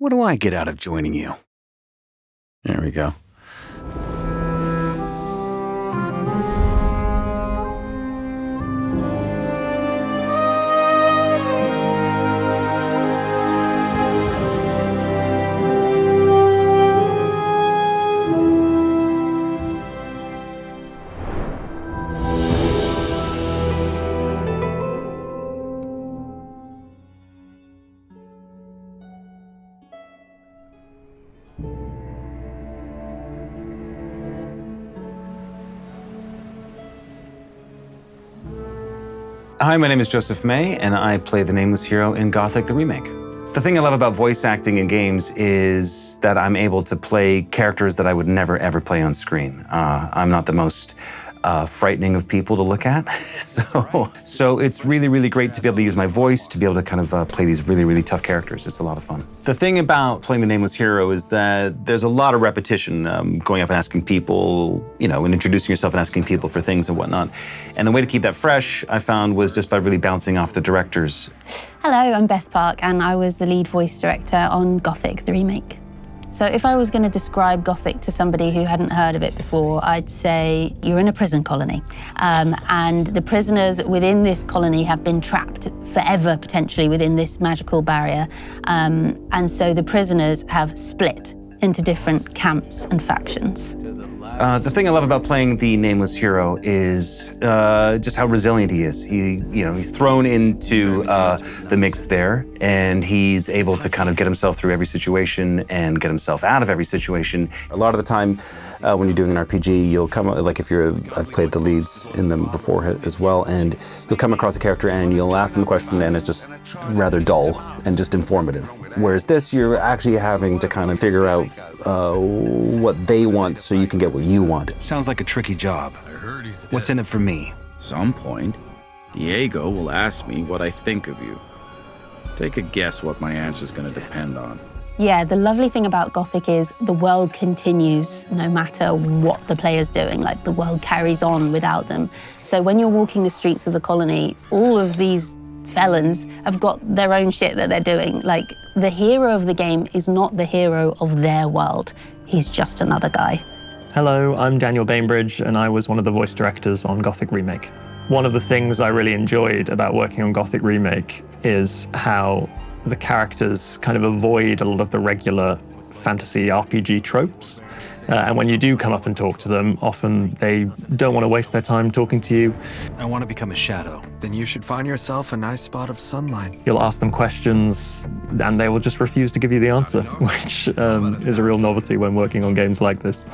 What do I get out of joining you? There we go. Hi, my name is Joseph May, and I play the Nameless hero in Gothic, the remake. The thing I love about voice acting in games is that I'm able to play characters that I would never, ever play on screen. I'm not the most frightening of people to look at, so it's really, really great to be able to use my voice to be able to kind of play these really, really tough characters. It's a lot of fun. The thing about playing the Nameless hero is that there's a lot of repetition, going up and asking people, and introducing yourself and asking people for things and whatnot. And the way to keep that fresh, I found, was just by really bouncing off the directors. Hello, I'm Beth Park, and I was the lead voice director on Gothic, the remake. So if I was going to describe Gothic to somebody who hadn't heard of it before, I'd say you're in a prison colony. And the prisoners within this colony have been trapped forever, potentially, within this magical barrier. And so the prisoners have split into different camps and factions. The thing I love about playing the Nameless hero is just how resilient he is. He's thrown into the mix there, and he's able to kind of get himself through every situation and get himself out of every situation. A lot of the time, when you're doing an RPG, you'll come, like I've played the leads in them before as well, and you'll come across a character and you'll ask them a question and it's just rather dull and just informative. Whereas this, you're actually having to kind of figure out what they want so you can get what you want. Sounds like a tricky job. What's in it for me? At some point, Diego will ask me what I think of you. Take a guess what my answer's gonna depend on. Yeah, the lovely thing about Gothic is the world continues no matter what the player's doing. Like, the world carries on without them. So when you're walking the streets of the colony, all of these felons have got their own shit that they're doing. Like, the hero of the game is not the hero of their world. He's just another guy. Hello, I'm Daniel Bainbridge, and I was one of the voice directors on Gothic Remake. One of the things I really enjoyed about working on Gothic Remake is how the characters kind of avoid a lot of the regular fantasy RPG tropes. And when you do come up and talk to them, often they don't want to waste their time talking to you. I want to become a shadow. Then you should find yourself a nice spot of sunlight. You'll ask them questions, and they will just refuse to give you the answer, which is a real novelty when working on games like this.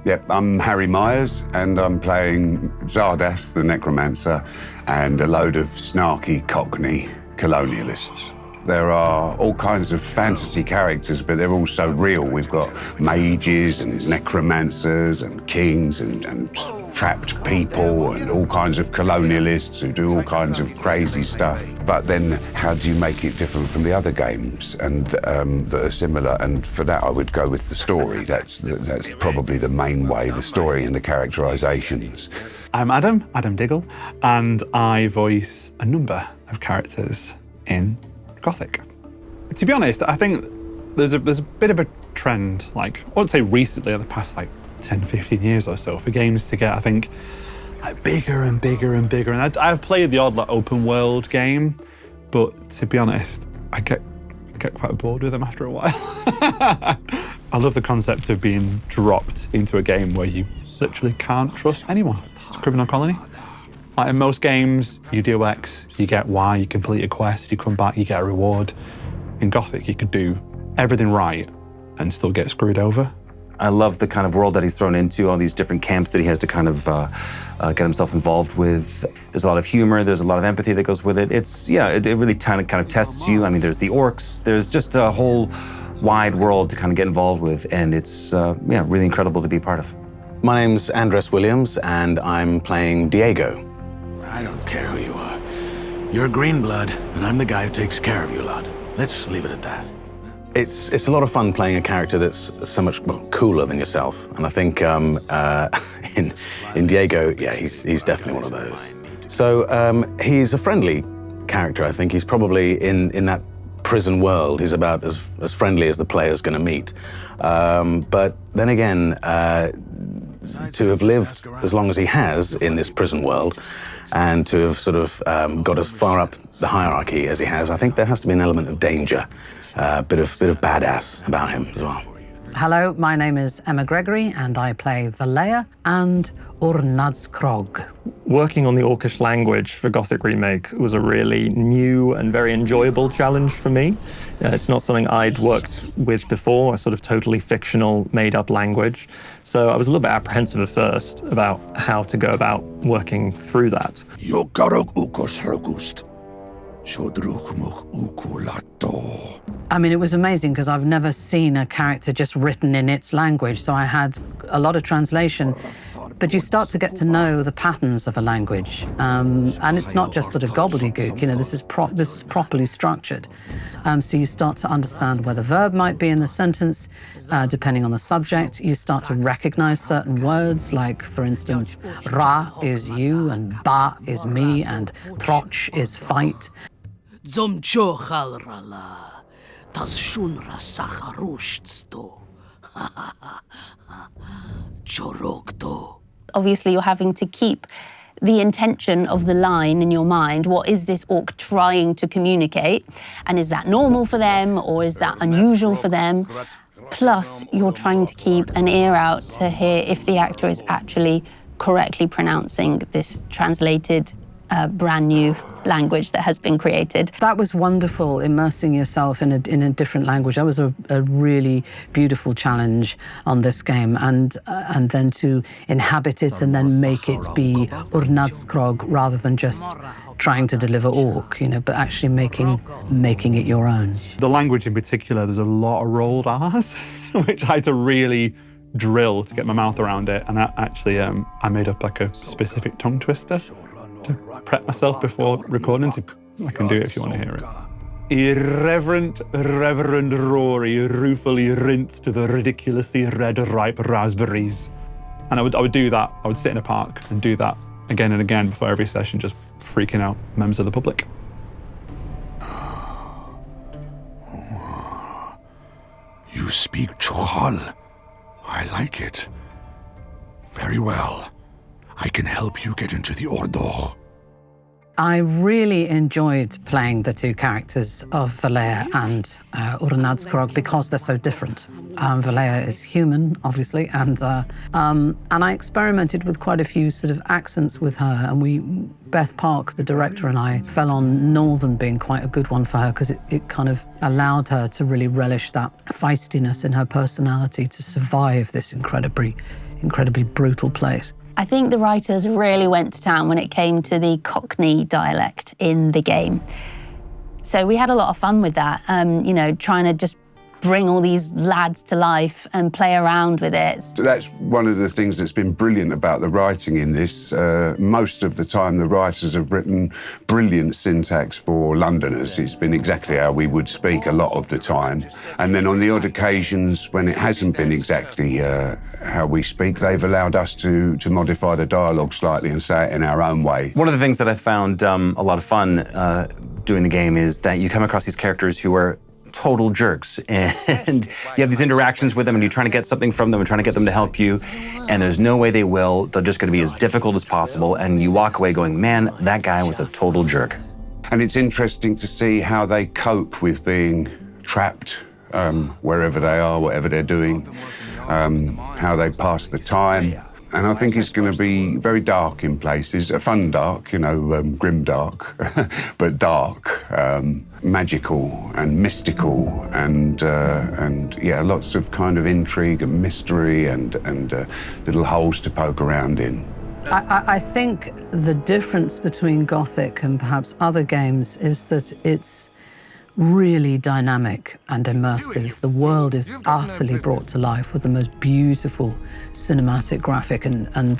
Yep, I'm Harry Myers, and I'm playing Xardas, the necromancer, and a load of snarky Cockney colonialists. There are all kinds of fantasy characters, but they're all so real. We've got mages and necromancers and kings and trapped people and all kinds of colonialists who do all kinds of crazy stuff. But then how do you make it different from the other games and that are similar? And for that, I would go with the story. That's probably the main way, the story and the characterizations. I'm Adam Diggle, and I voice a number of characters in Gothic. To be honest, I think there's a bit of a trend, like, I wouldn't say recently, in the past 10, 15 years or so, for games to get, I think, bigger and bigger and bigger. And I've played the odd open world game, but to be honest, I get quite bored with them after a while. I love the concept of being dropped into a game where you literally can't trust anyone. It's a criminal colony. Like in most games, you do X, you get Y, you complete a quest, you come back, you get a reward. In Gothic, you could do everything right and still get screwed over. I love the kind of world that he's thrown into, all these different camps that he has to kind of get himself involved with. There's a lot of humor, there's a lot of empathy that goes with it. It really kind of tests you. I mean, there's the orcs, there's just a whole wide world to kind of get involved with, and it's really incredible to be a part of. My name's Andres Williams, and I'm playing Diego. I don't care who you are. You're a green blood, and I'm the guy who takes care of you lot. Let's leave it at that. It's a lot of fun playing a character that's so much cooler than yourself, and I think in Diego, yeah, he's definitely one of those. So he's a friendly character. I think he's probably in that prison world. He's about as friendly as the player's going to meet. But then again, to have lived as long as he has in this prison world, and to have sort of got as far up the hierarchy as he has, I think there has to be an element of danger, a bit of badass about him as well. Hello, my name is Emma Gregory, and I play Velaya and UrNazkrog. Working on the Orcish language for Gothic Remake was a really new and very enjoyable challenge for me. It's not something I'd worked with before, a sort of totally fictional, made-up language. So I was a little bit apprehensive at first about how to go about working through that. I mean, it was amazing because I've never seen a character just written in its language, so I had a lot of translation. But you start to get to know the patterns of a language, and it's not just sort of gobbledygook. You know, this is properly structured. So you start to understand where the verb might be in the sentence, depending on the subject. You start to recognize certain words, like, for instance, ra is you, and ba is me, and troch is fight. Obviously, you're having to keep the intention of the line in your mind. What is this orc trying to communicate? And is that normal for them, or is that unusual for them? Plus, you're trying to keep an ear out to hear if the actor is actually correctly pronouncing this translated brand new language that has been created. That was wonderful, immersing yourself in a different language. That was a really beautiful challenge on this game, and then to inhabit it and then make it be UrNazkrog rather than just trying to deliver orc, you know, but actually making it your own. The language in particular, there's a lot of rolled R's, which I had to really drill to get my mouth around it, and I made up like a specific tongue twister to prep myself before recording. I can do it if you want to hear it. Irreverent Reverend Rory ruefully rinsed the ridiculously red ripe raspberries. And I would do that. I would sit in a park and do that again and again before every session, just freaking out members of the public. You speak Chokal. I like it. Very well. I can help you get into the Ordo. I really enjoyed playing the two characters of Velaya and UrNazkrog because they're so different. Velaya is human, obviously, and I experimented with quite a few sort of accents with her, and Beth Park, the director, and I fell on Northern being quite a good one for her because it kind of allowed her to really relish that feistiness in her personality to survive this incredibly brutal place. I think the writers really went to town when it came to the Cockney dialect in the game. So we had a lot of fun with that, you know, trying to just bring all these lads to life and play around with it. That's one of the things that's been brilliant about the writing in this. Most of the time, the writers have written brilliant syntax for Londoners. It's been exactly how we would speak a lot of the time. And then on the odd occasions when it hasn't been exactly how we speak, they've allowed us to modify the dialogue slightly and say it in our own way. One of the things that I found a lot of fun doing the game is that you come across these characters who are total jerks, and you have these interactions with them, and you're trying to get something from them and trying to get them to help you, and there's no way they will. They're just going to be as difficult as possible, and you walk away going, man, that guy was a total jerk. And it's interesting to see how they cope with being trapped wherever they are, whatever they're doing, how they pass the time. And I think it's going to be very dark in places, a fun dark, you know, grim dark, but dark, magical and mystical, and yeah, lots of kind of intrigue and mystery and little holes to poke around in. I think the difference between Gothic and perhaps other games is that it's really dynamic and immersive. The world is utterly brought to life with the most beautiful cinematic graphic, and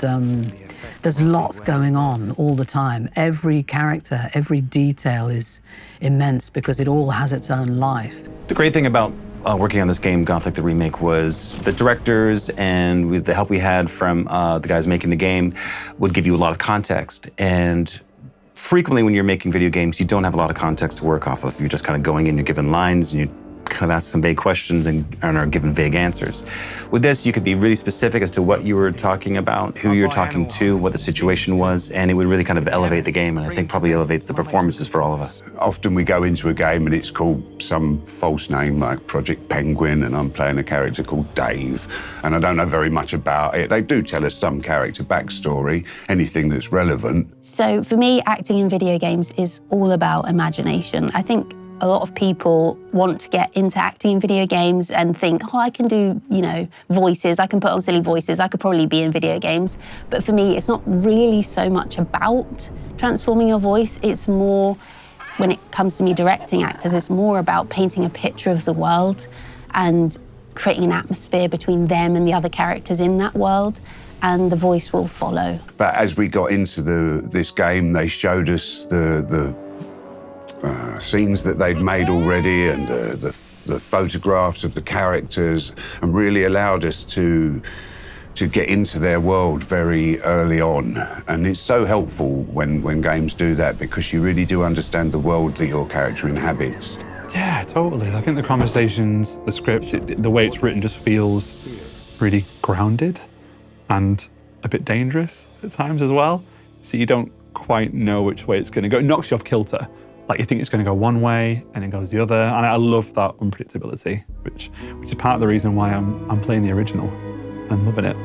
there's lots going on all the time. Every character, every detail is immense because it all has its own life. The great thing about working on this game, Gothic the Remake, was the directors and with the help we had from the guys making the game would give you a lot of context. And frequently when you're making video games, you don't have a lot of context to work off of. You're just kind of going in, you're given lines, and you kind of ask some vague questions and are given vague answers. With this, you could be really specific as to what you were talking about, who you're talking to, what the situation was, and it would really kind of elevate the game, and I think probably elevates the performances for all of us. Often we go into a game and it's called some false name like Project Penguin, and I'm playing a character called Dave, and I don't know very much about it. They do tell us some character backstory, anything that's relevant. So for me, acting in video games is all about imagination. I think a lot of people want to get into acting in video games and think, oh, I can do, voices, I can put on silly voices, I could probably be in video games. But for me, it's not really so much about transforming your voice. It's more, when it comes to me directing actors, it's more about painting a picture of the world and creating an atmosphere between them and the other characters in that world, and the voice will follow. But as we got into this game, they showed us the scenes that they'd made already and the photographs of the characters, and really allowed us to get into their world very early on. And it's so helpful when games do that, because you really do understand the world that your character inhabits. Yeah, totally. I think the conversations, the script, the way it's written just feels really grounded and a bit dangerous at times as well. So you don't quite know which way it's going to go. It knocks you off kilter. Like, you think it's going to go one way and it goes the other. And I love that unpredictability, which is part of the reason why I'm playing the original and loving it.